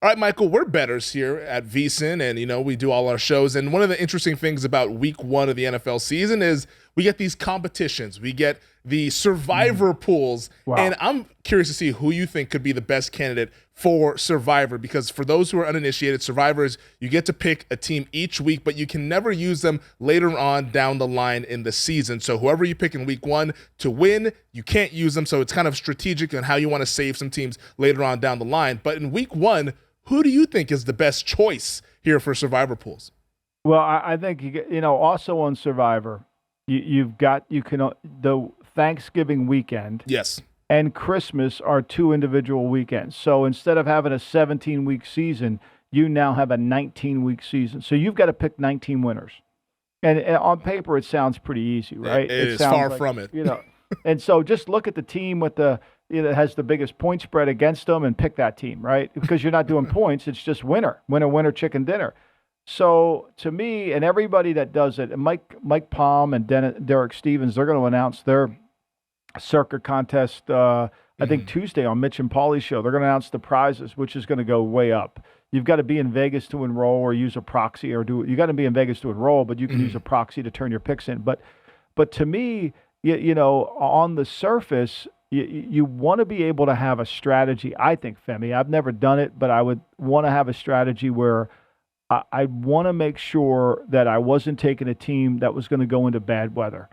All right, Michael, we're bettors here at VSiN, and we do all our shows. And one of the interesting things about Week 1 of the NFL season is we get these competitions, we get the survivor pools, Wow. and I'm curious to see who you think could be the best candidate for Survivor. Because for those who are uninitiated, Survivors, you get to pick a team each week, but you can never use them later on down the line in the season. So whoever you pick in Week 1 to win, you can't use them. So it's kind of strategic on how you want to save some teams later on down the line. But in Week 1, who do you think is the best choice here for Survivor pools? Well, I think also on Survivor, you can the Thanksgiving weekend, Yes, and Christmas are two individual weekends. So instead of having a 17-week season, you now have a 19-week season. So you've got to pick 19 winners. And on paper, it sounds pretty easy, right? It is sounds far from it. And so just look at the team with that has the biggest point spread against them and pick that team, right? Because you're not doing points. It's just winner, chicken dinner. So to me, and everybody that does it, and Mike Palm and Derek Stevens, they're going to announce their circuit contest, I think Tuesday on Mitch and Paulie's show. They're going to announce the prizes, which is going to go way up. You've got to be in Vegas to enroll or use a proxy you got to be in Vegas to enroll, but you can use a proxy to turn your picks in. But to me, on the surface, you want to be able to have a strategy. I think, Femi, I've never done it, but I would want to have a strategy where I want to make sure that I wasn't taking a team that was going to go into bad weather.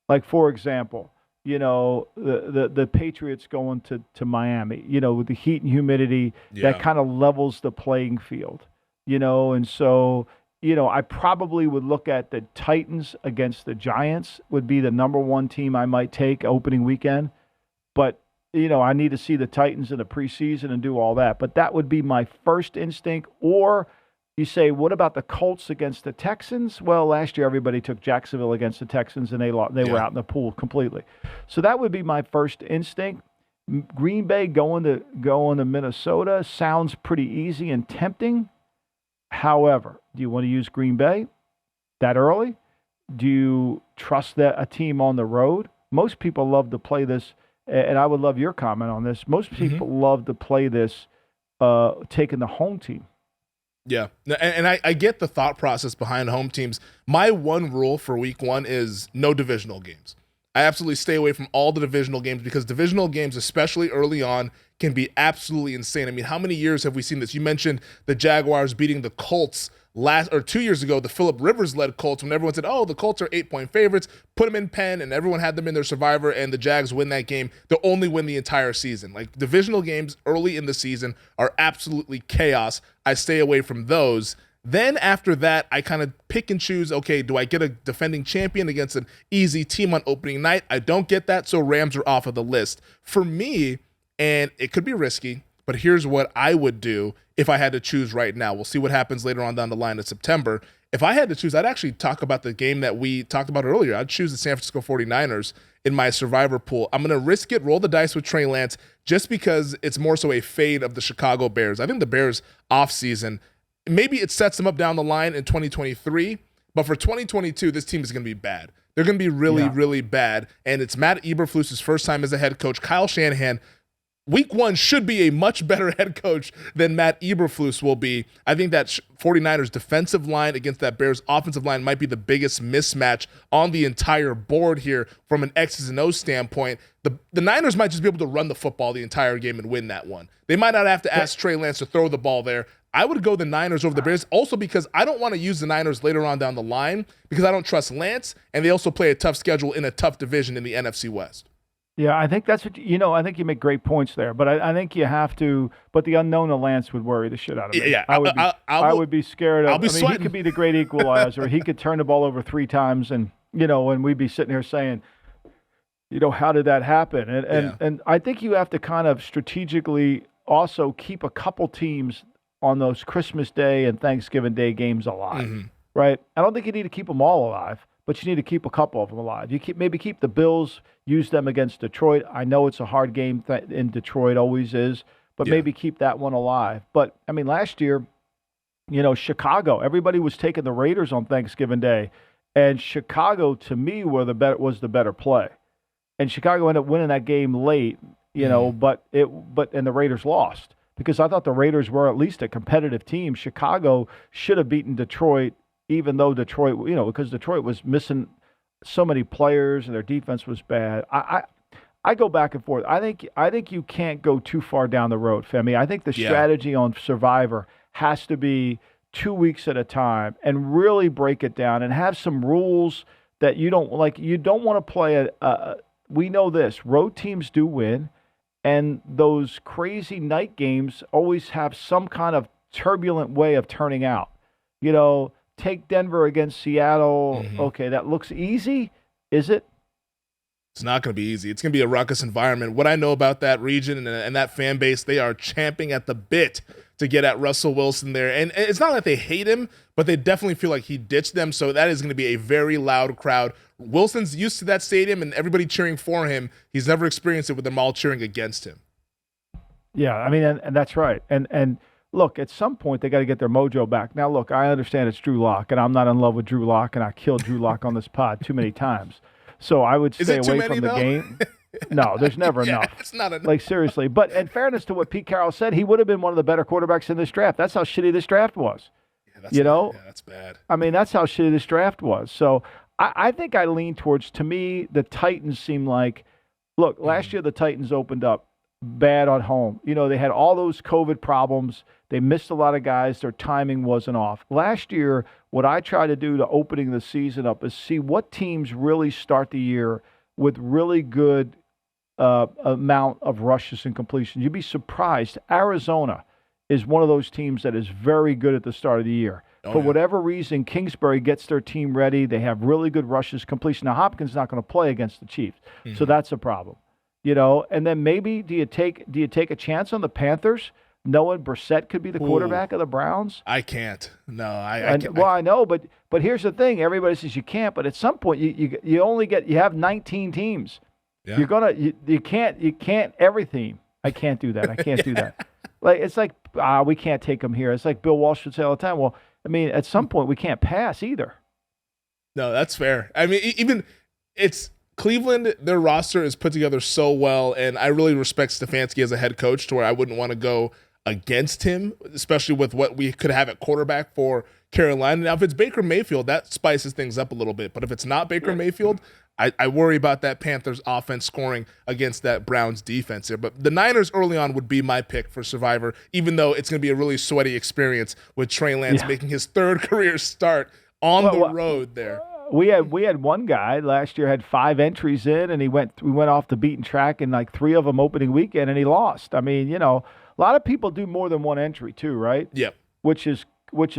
Like, for example, the Patriots going to Miami, with the heat and humidity, that kind of levels the playing field, and so, I probably would look at the Titans against the Giants would be the number one team I might take opening weekend. But, I need to see the Titans in the preseason and do all that. But that would be my first instinct. Or you say, what about the Colts against the Texans? Well, last year everybody took Jacksonville against the Texans, and they were out in the pool completely. So that would be my first instinct. Green Bay going to Minnesota sounds pretty easy and tempting. However, do you want to use Green Bay that early? Do you trust that a team on the road? Most people love to play this. And I would love your comment on this. Most people love to play this taking the home team. Yeah, and I get the thought process behind home teams. My one rule for Week 1 is no divisional games. I absolutely stay away from all the divisional games because divisional games, especially early on, can be absolutely insane. I mean, how many years have we seen this? You mentioned the Jaguars beating the Colts 2 years ago, the Phillip Rivers-led Colts, when everyone said, oh, the Colts are 8-point favorites, put them in pen, and everyone had them in their Survivor, and the Jags win that game. They'll only win the entire season. Like, divisional games early in the season are absolutely chaos. I stay away from those. Then after that, I kind of pick and choose, okay, do I get a defending champion against an easy team on opening night? I don't get that, so Rams are off of the list. For me, and it could be risky, but here's what I would do if I had to choose right now. We'll see what happens later on down the line in September. If I had to choose, I'd actually talk about the game that we talked about earlier. I'd choose the San Francisco 49ers in my Survivor pool. I'm going to risk it, roll the dice with Trey Lance, just because it's more so a fade of the Chicago Bears. I think the Bears offseason, maybe it sets them up down the line in 2023, but for 2022, this team is going to be bad. They're going to be really, really bad, and it's Matt Eberflus's first time as a head coach. Kyle Shanahan, Week 1 should be a much better head coach than Matt Eberflus will be. I think that 49ers defensive line against that Bears offensive line might be the biggest mismatch on the entire board here from an X's and O's standpoint. The Niners might just be able to run the football the entire game and win that one. They might not have to ask Trey Lance to throw the ball there. I would go the Niners over the Bears, also because I don't want to use the Niners later on down the line because I don't trust Lance, and they also play a tough schedule in a tough division in the NFC West. Yeah, I think that's what I think you make great points there, but I think you have to. But the unknown of Lance would worry the shit out of me. Yeah, I would be scared of. Sweating. He could be the great equalizer. He could turn the ball over 3 times, and and we'd be sitting here saying, how did that happen? And I think you have to kind of strategically also keep a couple teams on those Christmas Day and Thanksgiving Day games alive, right? I don't think you need to keep them all alive, but you need to keep a couple of them alive. You maybe keep the Bills, use them against Detroit. I know it's a hard game in Detroit, always is, but maybe keep that one alive. But, I mean, last year, Chicago, everybody was taking the Raiders on Thanksgiving Day, and Chicago, to me, was the better play. And Chicago ended up winning that game late, and the Raiders lost. because I thought the Raiders were at least a competitive team. Chicago should have beaten Detroit, even though Detroit, because Detroit was missing so many players and their defense was bad. I go back and forth. I think you can't go too far down the road, Femi. I think the strategy on Survivor has to be 2 weeks at a time and really break it down and have some rules that you don't like. You don't want to play we know this. Road teams do win, and those crazy night games always have some kind of turbulent way of turning out. Take Denver against Seattle. Mm-hmm. Okay, that looks easy. Is it? It's not going to be easy. It's going to be a ruckus environment. What I know about that region and that fan base, they are champing at the bit to get at Russell Wilson there. And it's not that they hate him, but they definitely feel like he ditched them. So that is going to be a very loud crowd. Wilson's used to that stadium and everybody cheering for him. He's never experienced it with them all cheering against him. Yeah, I mean, and that's right. And look, at some point they got to get their mojo back. Now, look, I understand it's Drew Lock, and I'm not in love with Drew Lock, and I killed Drew Lock on this pod too many times. So I would stay away from the game. No, there's never enough. It's not enough. Like, seriously. But in fairness to what Pete Carroll said, he would have been one of the better quarterbacks in this draft. That's how shitty this draft was. Yeah, that's bad. I mean, that's how shitty this draft was. So I think I lean towards, to me, the Titans seem like, look, last year the Titans opened up bad at home. They had all those COVID problems. They missed a lot of guys. Their timing wasn't off. Last year, what I try to do to opening the season up is see what teams really start the year with really good amount of rushes and completions. You'd be surprised. Arizona is one of those teams that is very good at the start of the year. For whatever reason, Kingsbury gets their team ready. They have really good rushes, completion. Now, Hopkins is not going to play against the Chiefs, so that's a problem. And then maybe do you take a chance on the Panthers, knowing Brissett could be the quarterback of the Browns? I can't. No, I can't. Well, I know, but here's the thing: everybody says you can't, but at some point you have 19 teams. Yeah. You can't every team. I can't do that. I can't do that. It's like we can't take them here. It's like Bill Walsh would say all the time. Well, I mean, at some point we can't pass either. No, that's fair. I mean, even it's. Cleveland, their roster is put together so well, and I really respect Stefanski as a head coach to where I wouldn't want to go against him, especially with what we could have at quarterback for Carolina. Now, if it's Baker Mayfield, that spices things up a little bit, but if it's not Baker Mayfield, I worry about that Panthers offense scoring against that Browns defense here. But the Niners early on would be my pick for Survivor, even though it's going to be a really sweaty experience with Trey Lance making his third career start on the road there. We had one guy last year had 5 entries in, and we went off the beaten track in like 3 of them opening weekend, and he lost. I mean, a lot of people do more than one entry too, right? Yep. Which is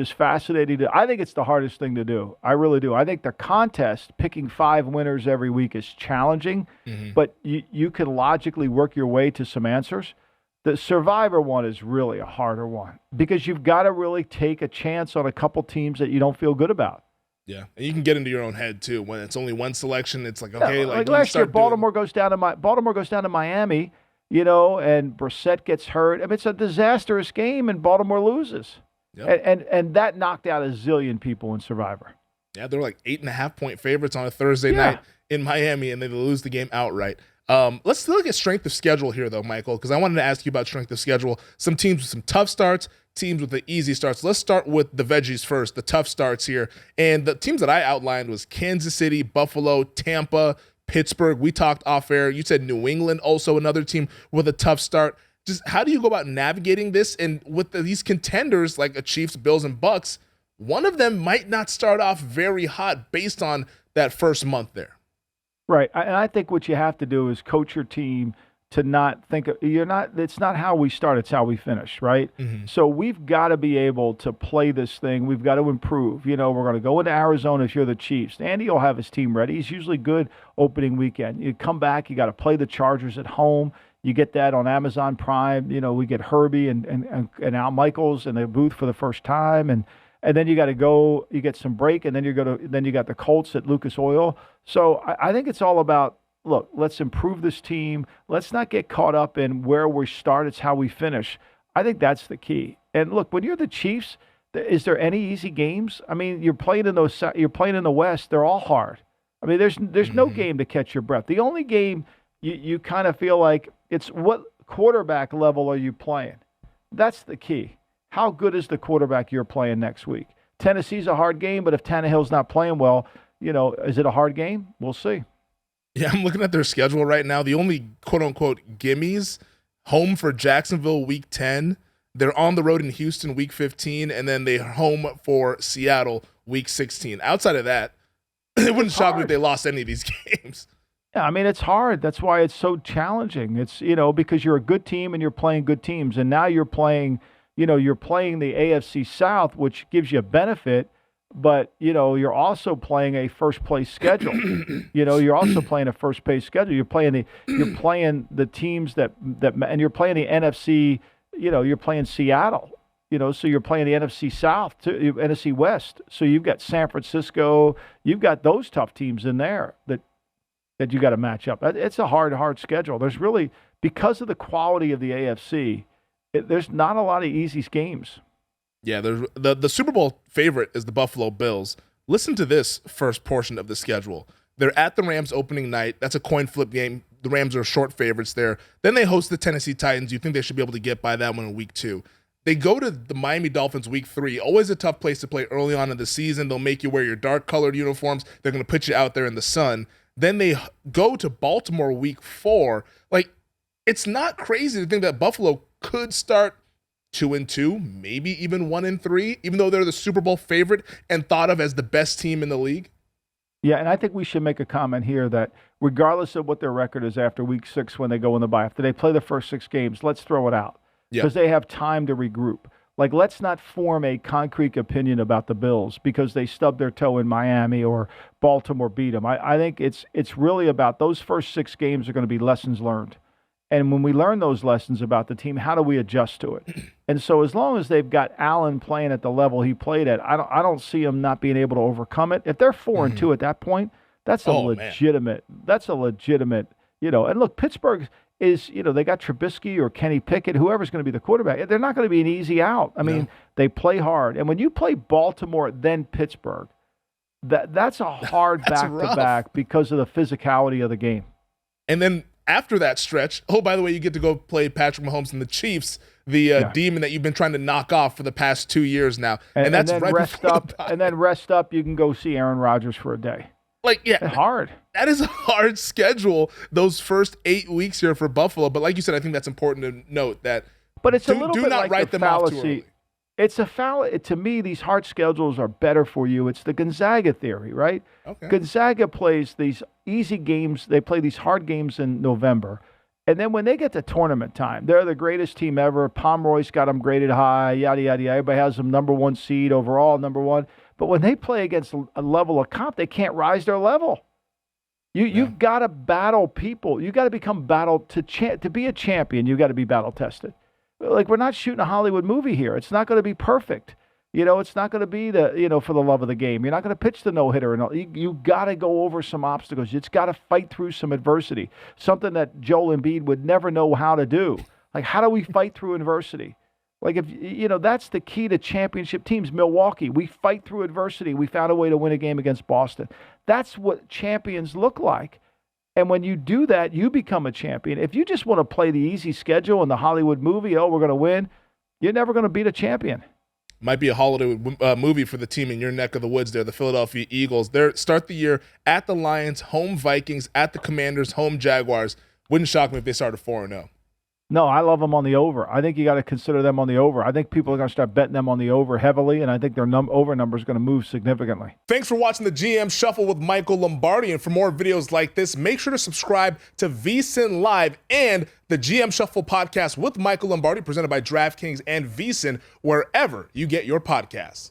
fascinating. I think it's the hardest thing to do. I really do. I think the contest, picking 5 winners every week, is challenging, but you can logically work your way to some answers. The Survivor one is really a harder one because you've got to really take a chance on a couple teams that you don't feel good about. Yeah, and you can get into your own head too. When it's only one selection, it's like, okay, like last year, Baltimore goes down to Miami, and Brissett gets hurt. I mean, it's a disastrous game, and Baltimore loses. Yep. And that knocked out a zillion people in Survivor. Yeah, they're like 8.5-point favorites on a Thursday night in Miami, and they lose the game outright. Let's look at strength of schedule here, though, Michael, because I wanted to ask you about strength of schedule. Some teams with some tough starts, teams with the easy starts. Let's start with the veggies first, the tough starts here. And the teams that I outlined was Kansas City, Buffalo, Tampa, Pittsburgh. We talked off air. You said New England, also another team with a tough start. Just how do you go about navigating this? And with these contenders like the Chiefs, Bills, and Bucks, one of them might not start off very hot based on that first month there. Right. And I think what you have to do is coach your team to not think it's not how we start, it's how we finish, right? Mm-hmm. So we've got to be able to play this thing. We've got to improve. We're going to go into Arizona if you're the Chiefs. Andy will have his team ready. He's usually good opening weekend. You come back, you got to play the Chargers at home. You get that on Amazon Prime. We get Herbie and Al Michaels in the booth for the first time, and then you got to go. You get some break, and then you got the Colts at Lucas Oil. So I think it's all about, look, let's improve this team. Let's not get caught up in where we start. It's how we finish. I think that's the key. And look, when you're the Chiefs, is there any easy games? I mean, you're playing in the West. They're all hard. I mean, there's no game to catch your breath. The only game you kind of feel like it's what quarterback level are you playing? That's the key. How good is the quarterback you're playing next week? Tennessee's a hard game, but if Tannehill's not playing well, is it a hard game? We'll see. Yeah, I'm looking at their schedule right now. The only quote-unquote gimmies, home for Jacksonville week 10. They're on the road in Houston week 15, and then they're home for Seattle week 16. Outside of that, it wouldn't shock me if they lost any of these games. Yeah, I mean, it's hard. That's why it's so challenging. It's, because you're a good team and you're playing good teams. And now you're playing the AFC South, which gives you a benefit, but, you're also playing a first-place schedule. You're also playing a first-place schedule. You're playing the teams that and you're playing the NFC, you're playing Seattle. So you're playing the NFC South, NFC West. So you've got San Francisco. You've got those tough teams in there that you got to match up. It's a hard schedule. There's really, because of the quality of the AFC, there's not a lot of easy games. Yeah, the Super Bowl favorite is the Buffalo Bills. Listen to this first portion of the schedule. They're at the Rams opening night. That's a coin flip game. The Rams are short favorites there. Then they host the Tennessee Titans. You think they should be able to get by that one in week 2. They go to the Miami Dolphins week 3. Always a tough place to play early on in the season. They'll make you wear your dark-colored uniforms. They're going to put you out there in the sun. Then they go to Baltimore week 4. It's not crazy to think that Buffalo could start 2-2, maybe even 1-3, even though they're the Super Bowl favorite and thought of as the best team in the league. Yeah, and I think we should make a comment here that regardless of what their record is after week 6 when they go in the bye, after they play the first 6 games, let's throw it out. Because they have time to regroup. Let's not form a concrete opinion about the Bills because they stubbed their toe in Miami or Baltimore beat them. I think it's really about those first 6 games are going to be lessons learned. And when we learn those lessons about the team, how do we adjust to it? And so as long as they've got Allen playing at the level he played at, I don't see him not being able to overcome it. If they're 4-2 at that point, that's a legitimate, and look, Pittsburgh is, they got Trubisky or Kenny Pickett, whoever's going to be the quarterback. They're not going to be an easy out. I mean, they play hard. And when you play Baltimore, then Pittsburgh, that's a hard back-to-back because of the physicality of the game. And then after that stretch, by the way, you get to go play Patrick Mahomes and the Chiefs, the demon that you've been trying to knock off for the past 2 years now. And that's then right rest up. And then rest up, you can go see Aaron Rodgers for a day. It's hard. That is a hard schedule, those first 8 weeks here for Buffalo. But like you said, I think that's important to note that. But it's a little bit not like write the them off fallacy. too early. It's a fallacy. To me, these hard schedules are better for you. It's the Gonzaga theory, right? Okay. Gonzaga plays these easy games. They play these hard games in November. And then when they get to tournament time, they're the greatest team ever. Pomeroy's got them graded high, yada, yada, yada. Everybody has them number 1 seed overall, number 1. But when they play against a level of comp, they can't rise their level. You've got to battle people. You've got to become to be a champion. You've got to be battle tested. We're not shooting a Hollywood movie here. It's not going to be perfect. It's not going to be for the love of the game. You're not going to pitch the no-hitter. And you got to go over some obstacles. It's got to fight through some adversity, something that Joel Embiid would never know how to do. How do we fight through adversity? If that's the key to championship teams. Milwaukee, we fight through adversity. We found a way to win a game against Boston. That's what champions look like. And when you do that, you become a champion. If you just want to play the easy schedule and the Hollywood movie, we're going to win, you're never going to beat a champion. Might be a holiday movie for the team in your neck of the woods there, the Philadelphia Eagles. They start the year at the Lions, home Vikings, at the Commanders, home Jaguars. Wouldn't shock me if they started 4-0. No, I love them on the over. I think you got to consider them on the over. I think people are going to start betting them on the over heavily, and I think their over number is going to move significantly. Thanks for watching the GM Shuffle with Michael Lombardi, and for more videos like this, make sure to subscribe to VSiN Live and the GM Shuffle podcast with Michael Lombardi, presented by DraftKings and VSiN, wherever you get your podcasts.